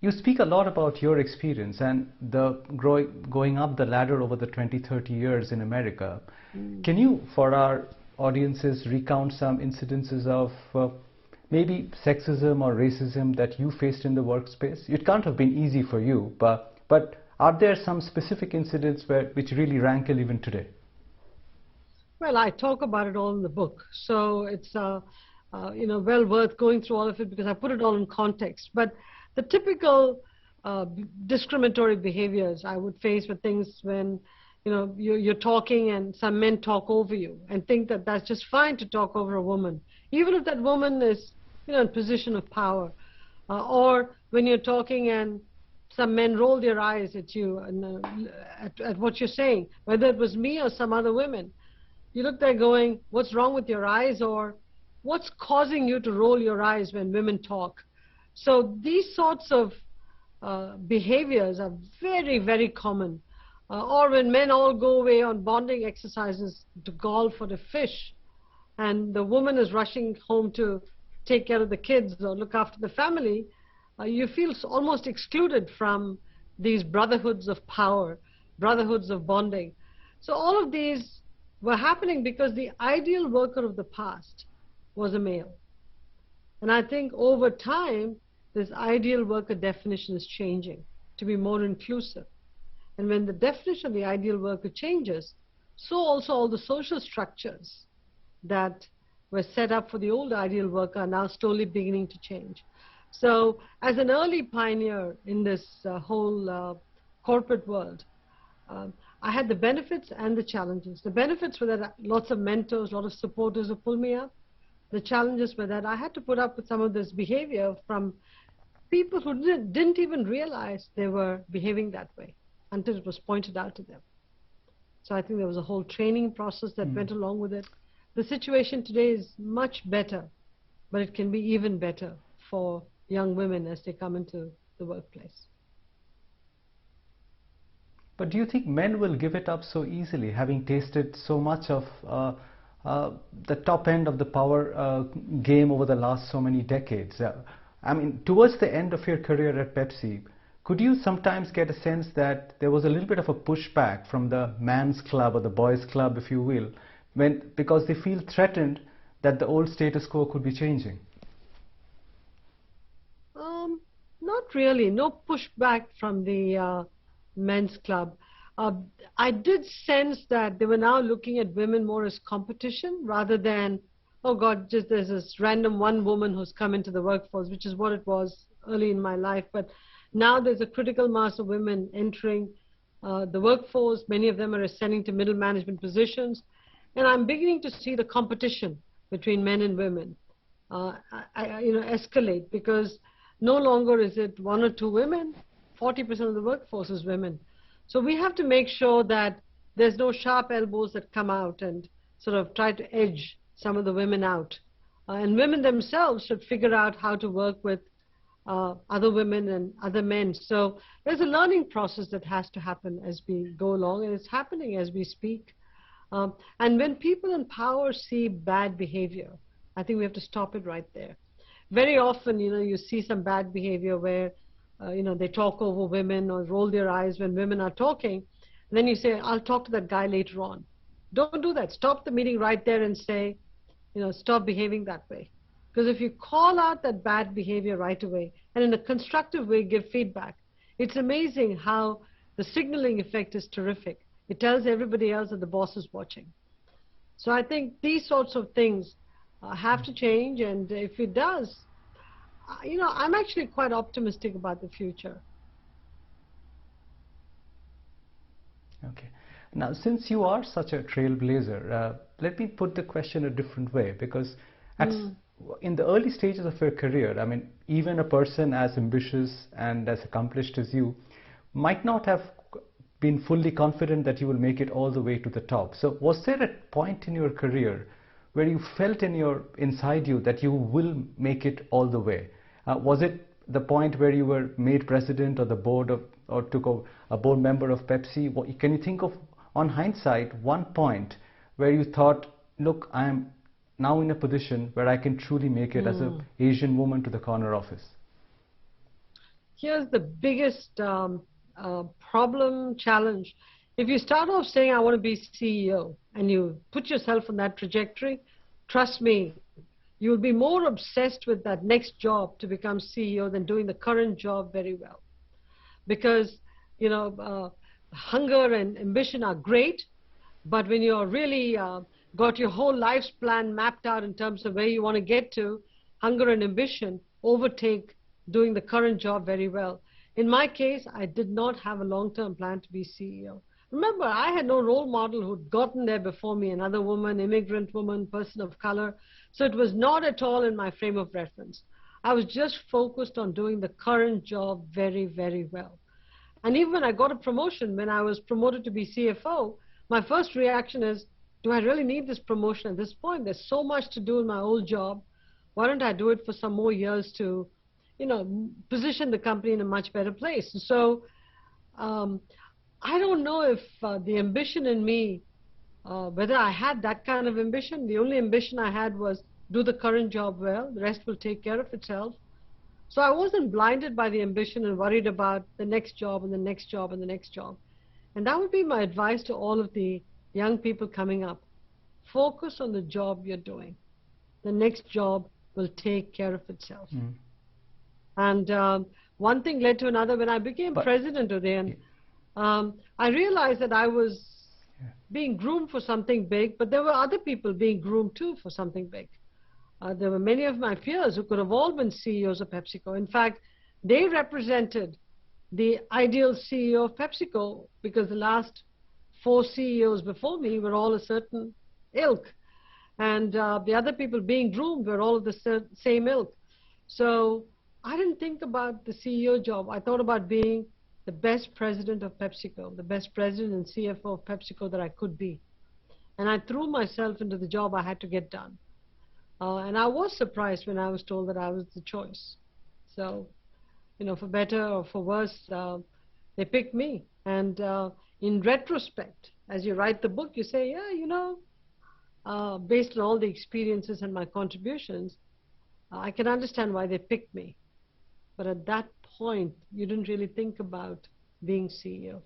You speak a lot about your experience and the going up the ladder over the 20, 30 years in America. Can you, for our audiences, recount some incidences of maybe sexism or racism that you faced in the workspace? It can't have been easy for you, but are there some specific incidents which really rankle even today? Well, I talk about it all in the book, so it's well worth going through all of it because I put it all in context. But the typical discriminatory behaviors I would face were things when you're talking and some men talk over you and think that that's just fine to talk over a woman, even if that woman is in a position of power, or when you're talking and some men roll their eyes at you and at what you're saying, whether it was me or some other women. You look there going, what's wrong with your eyes, or what's causing you to roll your eyes when women talk? So these sorts of behaviors are very, very common. Or when men all go away on bonding exercises to golf or to fish, and the woman is rushing home to take care of the kids or look after the family, you feel almost excluded from these brotherhoods of power, brotherhoods of bonding. So all of these were happening because the ideal worker of the past was a male. And I think over time, this ideal worker definition is changing to be more inclusive. And when the definition of the ideal worker changes, so also all the social structures that were set up for the old ideal worker are now slowly beginning to change. So as an early pioneer in this whole corporate world, I had the benefits and the challenges. The benefits were that lots of mentors, a lot of supporters who pulled me up. The challenges were that I had to put up with some of this behavior from people who didn't even realize they were behaving that way until it was pointed out to them. So I think there was a whole training process that went along with it. The situation today is much better, but it can be even better for young women as they come into the workplace. But do you think men will give it up so easily, having tasted so much of the top end of the power game over the last so many decades? I mean, towards the end of your career at Pepsi, could you sometimes get a sense that there was a little bit of a pushback from the man's club or the boys' club, if you will, because they feel threatened that the old status quo could be changing? Not really. No pushback from the men's club. I did sense that they were now looking at women more as competition rather than, oh God, just there's this random one woman who's come into the workforce, which is what it was early in my life. But now there's a critical mass of women entering the workforce. Many of them are ascending to middle management positions. And I'm beginning to see the competition between men and women escalate, because no longer is it one or two women, 40% of the workforce is women. So we have to make sure that there's no sharp elbows that come out and sort of try to edge some of the women out. And women themselves should figure out how to work with other women and other men. So there's a learning process that has to happen as we go along, and it's happening as we speak. And when people in power see bad behavior, I think we have to stop it right there. Very often, you see some bad behavior where, they talk over women or roll their eyes when women are talking. And then you say, I'll talk to that guy later on. Don't do that. Stop the meeting right there and say, stop behaving that way. Because if you call out that bad behavior right away and in a constructive way give feedback, it's amazing how the signaling effect is terrific. It tells everybody else that the boss is watching. So I think these sorts of things have to change, and if it does, I'm actually quite optimistic about the future. Okay. Now, since you are such a trailblazer, let me put the question a different way, because in the early stages of your career, I mean, even a person as ambitious and as accomplished as you might not have been fully confident that you will make it all the way to the top. So was there a point in your career where you felt inside you that you will make it all the way? Was it the point where you were made president of the board or took a board member of Pepsi? Can you think of, on hindsight, one point where you thought, look, I am now in a position where I can truly make it as an Asian woman to the corner office? here's the biggest problem, challenge. If you start off saying, I want to be CEO, and you put yourself on that trajectory, trust me, you'll be more obsessed with that next job to become CEO than doing the current job very well. Because, you know, hunger and ambition are great, but when you're really got your whole life's plan mapped out in terms of where you want to get to, hunger and ambition overtake doing the current job very well. In my case, I did not have a long-term plan to be CEO. Remember, I had no role model who'd gotten there before me, another woman, immigrant woman, person of color. So it was not at all in my frame of reference. I was just focused on doing the current job very, very well. And even when I got a promotion, when I was promoted to be CFO, my first reaction is, do I really need this promotion at this point? There's so much to do in my old job. Why don't I do it for some more years to, you know, position the company in a much better place? And so I don't know if the ambition in me, whether I had that kind of ambition. The only ambition I had was do the current job well. The rest will take care of itself. So I wasn't blinded by the ambition and worried about the next job and the next job and the next job. And that would be my advice to all of the young people coming up. Focus on the job you're doing. The next job will take care of itself. Mm. And one thing led to another. When I became president, Udayan, I realized that I was being groomed for something big, but there were other people being groomed too for something big. There were many of my peers who could have all been CEOs of PepsiCo. In fact, they represented the ideal CEO of PepsiCo because the last 4 CEOs before me were all a certain ilk. And the other people being groomed were all of the same ilk. So I didn't think about the CEO job. I thought about being the best president of PepsiCo, the best president and CFO of PepsiCo that I could be. And I threw myself into the job I had to get done. And I was surprised when I was told that I was the choice. So, you know, for better or for worse, they picked me. And in retrospect, as you write the book, you say, yeah, you know, based on all the experiences and my contributions, I can understand why they picked me. But at that point, you didn't really think about being CEO.